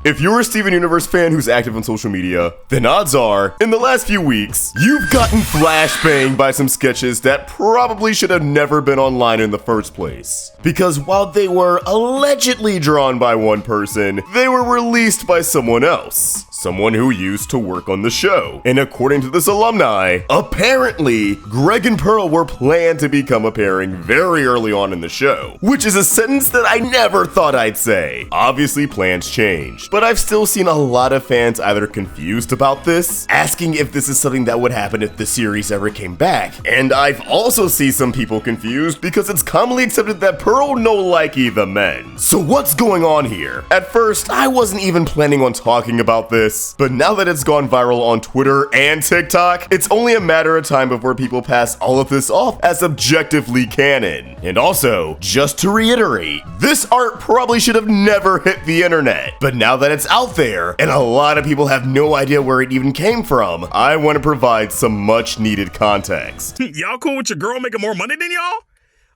If you're a Steven Universe fan who's active on social media, then odds are, in the last few weeks, you've gotten flashbanged by some sketches that probably should have never been online in the first place. Because while they were allegedly drawn by one person, they were released by someone else. Someone who used to work on the show. And according to this alumni, apparently, Greg and Pearl were planned to become a pairing very early on in the show. Which is a sentence that I never thought I'd say. Obviously, plans change. But I've still seen a lot of fans either confused about this, asking if this is something that would happen if the series ever came back. And I've also seen some people confused because it's commonly accepted that Pearl no likey the men. So what's going on here? At first, I wasn't even planning on talking about this. But now that it's gone viral on Twitter and TikTok, it's only a matter of time before people pass all of this off as objectively canon. And also, just to reiterate, this art probably should have never hit the internet. But now that it's out there, and a lot of people have no idea where it even came from, I want to provide some much needed context. Y'all cool with your girl making more money than y'all?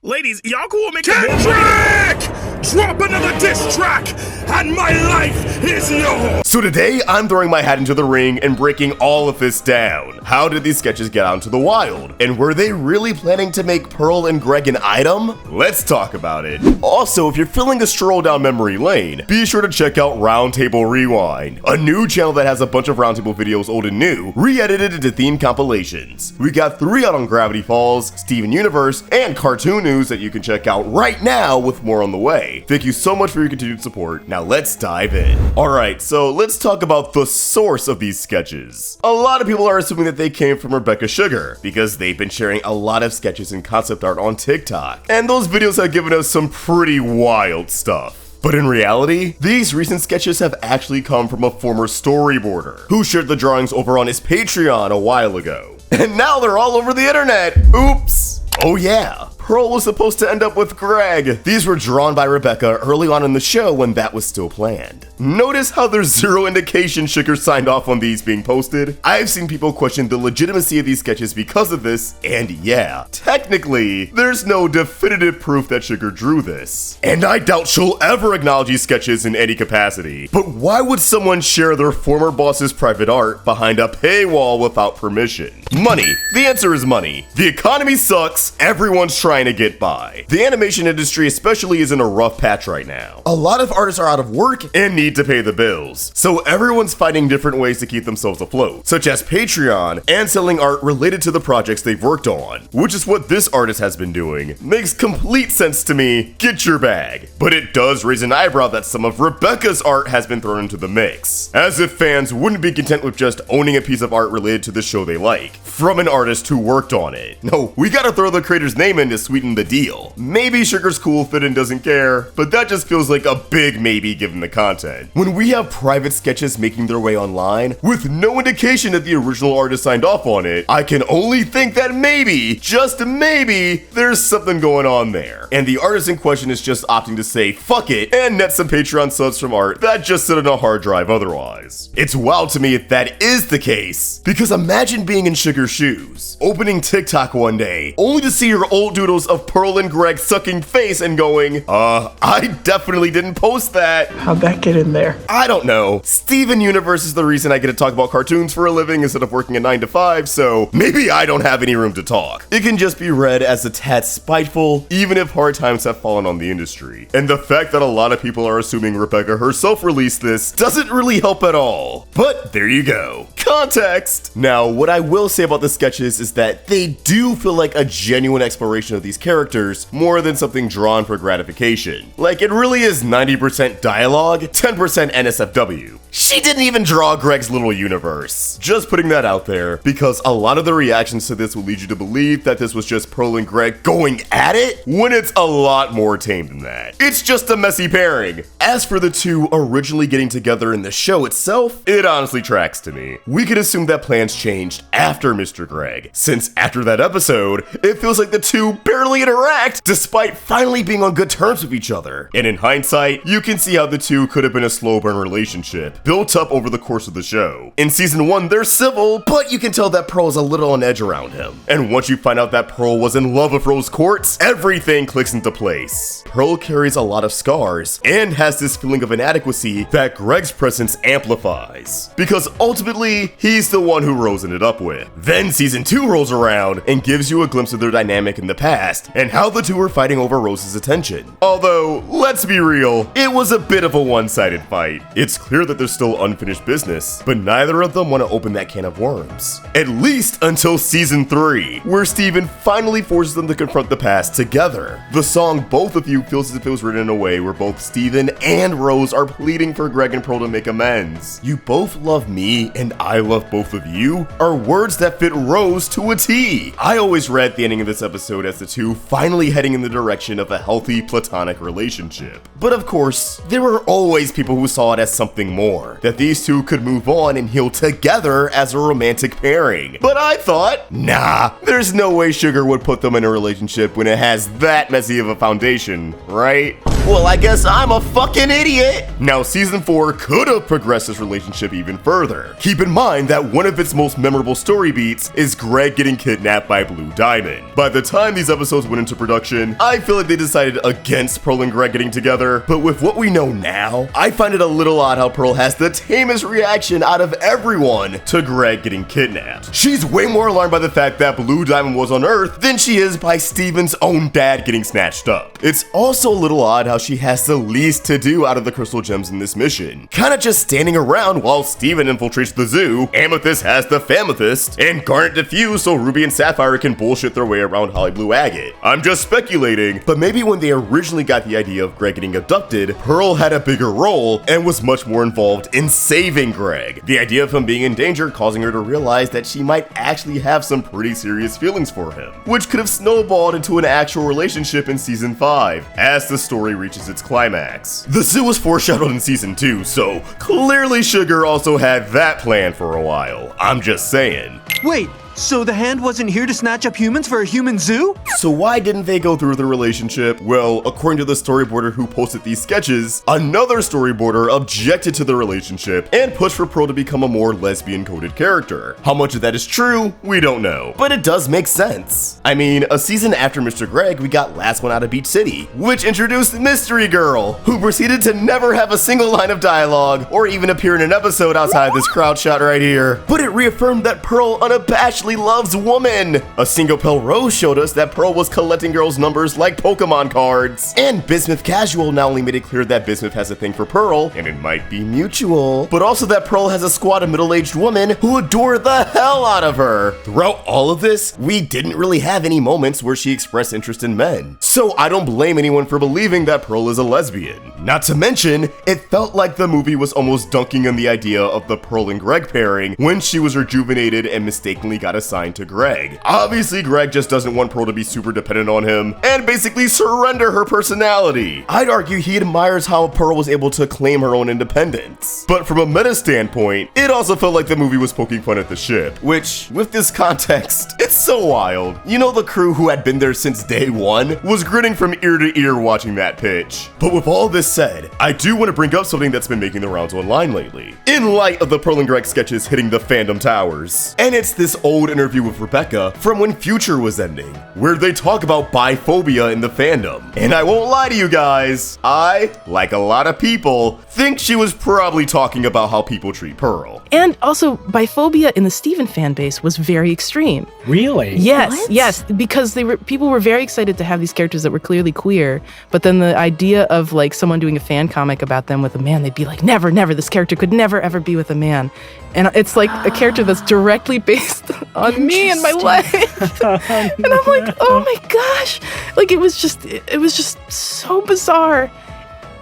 Ladies, y'all cool with making more money? Drop another diss track, and my life is yours! So today, I'm throwing my hat into the ring and breaking all of this down. How did these sketches get out into the wild? And were they really planning to make Pearl and Greg an item? Let's talk about it. Also, if you're feeling a stroll down memory lane, be sure to check out Roundtable Rewind, a new channel that has a bunch of Roundtable videos old and new, re-edited into theme compilations. We got 3 out on Gravity Falls, Steven Universe, and cartoon news that you can check out right now with more on the way. Thank you so much for your continued support. Now let's dive in. Alright, so let's talk about the source of these sketches. A lot of people are assuming that they came from Rebecca Sugar, because they've been sharing a lot of sketches and concept art on TikTok. And those videos have given us some pretty wild stuff. But in reality, these recent sketches have actually come from a former storyboarder, who shared the drawings over on his Patreon a while ago. And now they're all over the internet! Oops! Oh yeah, Pearl was supposed to end up with Greg. These were drawn by Rebecca early on in the show when that was still planned. Notice how there's zero indication Sugar signed off on these being posted? I've seen people question the legitimacy of these sketches because of this, and yeah, technically, there's no definitive proof that Sugar drew this. And I doubt she'll ever acknowledge these sketches in any capacity. But why would someone share their former boss's private art behind a paywall without permission? Money. The answer is money. The economy sucks, everyone's trying to get by. The animation industry especially is in a rough patch right now. A lot of artists are out of work and need to pay the bills, so everyone's finding different ways to keep themselves afloat, such as Patreon and selling art related to the projects they've worked on, which is what this artist has been doing. Makes complete sense to me, get your bag. But it does raise an eyebrow that some of Rebecca's art has been thrown into the mix, as if fans wouldn't be content with just owning a piece of art related to the show they like, from an artist who worked on it. No, we gotta throw the creator's name in to sweeten the deal. Maybe Sugar's cool, Fit and doesn't care, but that just feels like a big maybe given the content. When we have private sketches making their way online, with no indication that the original artist signed off on it, I can only think that maybe, just maybe, there's something going on there. And the artist in question is just opting to say fuck it and net some Patreon subs from art that just sit on a hard drive otherwise. It's wild to me if that is the case, because imagine being in Sugar's shoes, opening TikTok one day, only to see your old doodles of Pearl and Greg sucking face and going, I definitely didn't post that. How'd that get in there? I don't know. Steven Universe is the reason I get to talk about cartoons for a living instead of working a 9 to 5, so maybe I don't have any room to talk. It can just be read as a tad spiteful, even if hard times have fallen on the industry. And the fact that a lot of people are assuming Rebecca herself released this doesn't really help at all. But there you go. Context! Now, what I will say about the sketches is that they do feel like a genuine exploration of these characters more than something drawn for gratification. Like, it really is 90% dialogue, 10% NSFW. She didn't even draw Greg's little universe. Just putting that out there, because a lot of the reactions to this will lead you to believe that this was just Pearl and Greg going at it, when it's a lot more tame than that. It's just a messy pairing. As for the two originally getting together in the show itself, it honestly tracks to me. We could assume that plans changed after Mr. Greg, since after that episode, it feels like the two barely interact despite finally being on good terms with each other. And in hindsight, you can see how the two could have been a slow burn relationship, built up over the course of the show. In season 1, they're civil, but you can tell that Pearl is a little on edge around him. And once you find out that Pearl was in love with Rose Quartz, everything clicks into place. Pearl carries a lot of scars, and has this feeling of inadequacy that Greg's presence amplifies, because ultimately, he's the one who Rose ended up with. Then season 2 rolls around and gives you a glimpse of their dynamic in the past, and how the two were fighting over Rose's attention. Although, let's be real, it was a bit of a one-sided fight. It's clear that there's still unfinished business, but neither of them want to open that can of worms. At least until season 3, where Steven finally forces them to confront the past together. The song Both of You feels as if it was written in a way where both Steven and Rose are pleading for Greg and Pearl to make amends. You both love me and I love both of you are words that fit Rose to a T. I always read the ending of this episode as the two finally heading in the direction of a healthy platonic relationship. But of course, there were always people who saw it as something more, that these two could move on and heal together as a romantic pairing. But I thought, nah, there's no way Sugar would put them in a relationship when it has that messy of a foundation, right? Well, I guess I'm a fucking idiot! Now, season 4 could have progressed this relationship even further. Keep in mind that one of its most memorable story beats is Greg getting kidnapped by Blue Diamond. By the time these episodes went into production, I feel like they decided against Pearl and Greg getting together, but with what we know now, I find it a little odd how Pearl has the tamest reaction out of everyone to Greg getting kidnapped. She's way more alarmed by the fact that Blue Diamond was on Earth than she is by Steven's own dad getting snatched up. It's also a little odd how she has the least to do out of the crystal gems in this mission. Kinda just standing around while Steven infiltrates the zoo, Amethyst has the Famethyst, and Garnet defused so Ruby and Sapphire can bullshit their way around Holly Blue Agate. I'm just speculating, but maybe when they originally got the idea of Greg getting abducted, Pearl had a bigger role and was much more involved in saving Greg. The idea of him being in danger causing her to realize that she might actually have some pretty serious feelings for him, which could have snowballed into an actual relationship in season 5, as the story reaches its climax. The zoo was foreshadowed in season 2, so clearly Sugar also had that plan for a while. I'm just saying. Wait, so the hand wasn't here to snatch up humans for a human zoo? So why didn't they go through the relationship? Well, according to the storyboarder who posted these sketches, another storyboarder objected to the relationship and pushed for Pearl to become a more lesbian-coded character. How much of that is true, we don't know, but it does make sense. I mean, a season after Mr. Greg, we got Last One Out of Beach City, which introduced Mystery Girl, who proceeded to never have a single line of dialogue or even appear in an episode outside this crowd shot right here. But it reaffirmed that Pearl unabashedly loves woman. A Single Pill Rose showed us that Pearl was collecting girls' numbers like Pokemon cards. And Bismuth Casual not only made it clear that Bismuth has a thing for Pearl, and it might be mutual, but also that Pearl has a squad of middle-aged women who adore the hell out of her. Throughout all of this, we didn't really have any moments where she expressed interest in men. So I don't blame anyone for believing that Pearl is a lesbian. Not to mention, it felt like the movie was almost dunking on the idea of the Pearl and Greg pairing when she was rejuvenated and mistakenly got assigned to Greg. Obviously, Greg just doesn't want Pearl to be super dependent on him and basically surrender her personality. I'd argue he admires how Pearl was able to claim her own independence. But from a meta standpoint, it also felt like the movie was poking fun at the ship, which, with this context, it's so wild. You know, the crew who had been there since day one was grinning from ear to ear watching that pitch. But with all this said, I do want to bring up something that's been making the rounds online lately, in light of the Pearl and Greg sketches hitting the fandom towers. And it's this old interview with Rebecca from when Future was ending, where they talk about biphobia in the fandom. And I won't lie to you guys, I, like a lot of people, think she was probably talking about how people treat Pearl. And also, biphobia in the Steven fan base was very extreme. Really? Yes, What? yes, because people were very excited to have these characters that were clearly queer, but then the idea of like someone doing a fan comic about them with a man, they'd be like, never, this character could never ever be with a man. And it's like a character that's directly based on me and my life. And I'm like, oh my gosh. Like it was just so bizarre.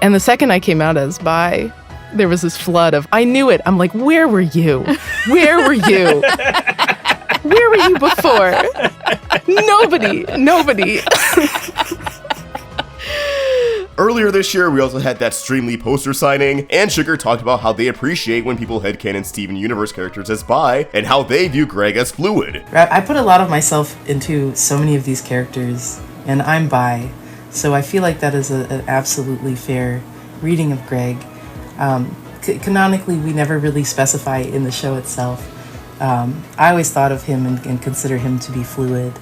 And the second I came out as bi, there was this flood of, I knew it. I'm like, where were you? Where were you? Where were you before? Nobody. Earlier this year, we also had that Streamly poster signing, and Sugar talked about how they appreciate when people headcanon Steven Universe characters as bi, and how they view Greg as fluid. I put a lot of myself into so many of these characters, and I'm bi, so I feel like that is an absolutely fair reading of Greg. Canonically, we never really specify in the show itself. I always thought of him and consider him to be fluid,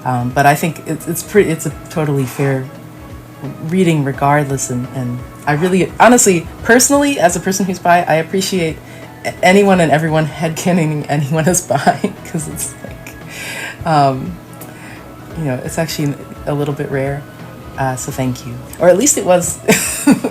but I think it's a totally fair reading regardless, and I really, honestly, personally, as a person who's bi, I appreciate anyone and everyone headcanoning anyone as bi, because it's like, it's actually a little bit rare, so thank you. Or at least it was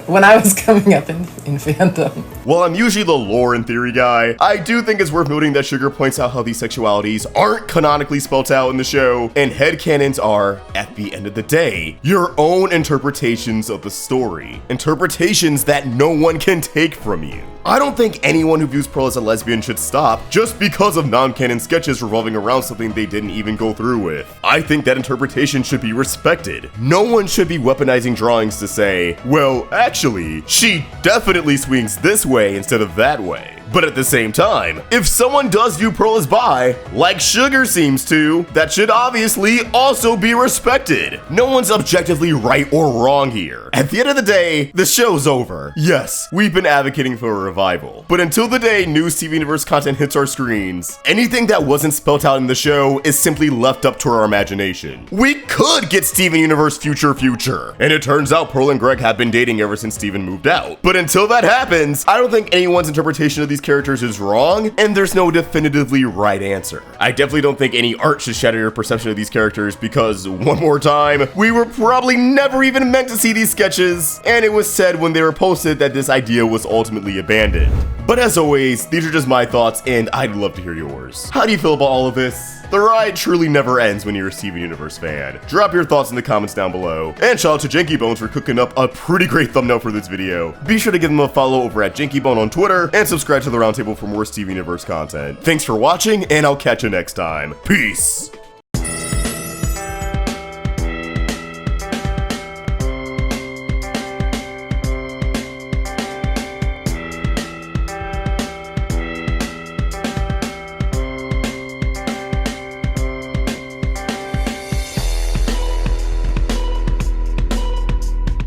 when I was coming up in fandom. While I'm usually the lore and theory guy, I do think it's worth noting that Sugar points out how these sexualities aren't canonically spelt out in the show, and headcanons are, at the end of the day, your own interpretations of the story. Interpretations that no one can take from you. I don't think anyone who views Pearl as a lesbian should stop just because of non-canon sketches revolving around something they didn't even go through with. I think that interpretation should be respected. No one should be weaponizing drawings to say, well, actually, she definitely swings this way instead of that way. But at the same time, if someone does view Pearl as bi, like Sugar seems to, that should obviously also be respected. No one's objectively right or wrong here. At the end of the day, the show's over. Yes, we've been advocating for a revival, but until the day new Steven Universe content hits our screens, anything that wasn't spelt out in the show is simply left up to our imagination. We could get Steven Universe future, and it turns out Pearl and Greg have been dating ever since Steven moved out. But until that happens, I don't think anyone's interpretation of these characters is wrong, and there's no definitively right answer. I definitely don't think any art should shatter your perception of these characters, because, one more time, we were probably never even meant to see these sketches, and it was said when they were posted that this idea was ultimately abandoned. But as always, these are just my thoughts, and I'd love to hear yours. How do you feel about all of this? The ride truly never ends when you're a Steven Universe fan. Drop your thoughts in the comments down below. And shout out to Janky Bones for cooking up a pretty great thumbnail for this video. Be sure to give them a follow over at JankyBone on Twitter, and subscribe to the Roundtable for more Steven Universe content. Thanks for watching, and I'll catch you next time. Peace!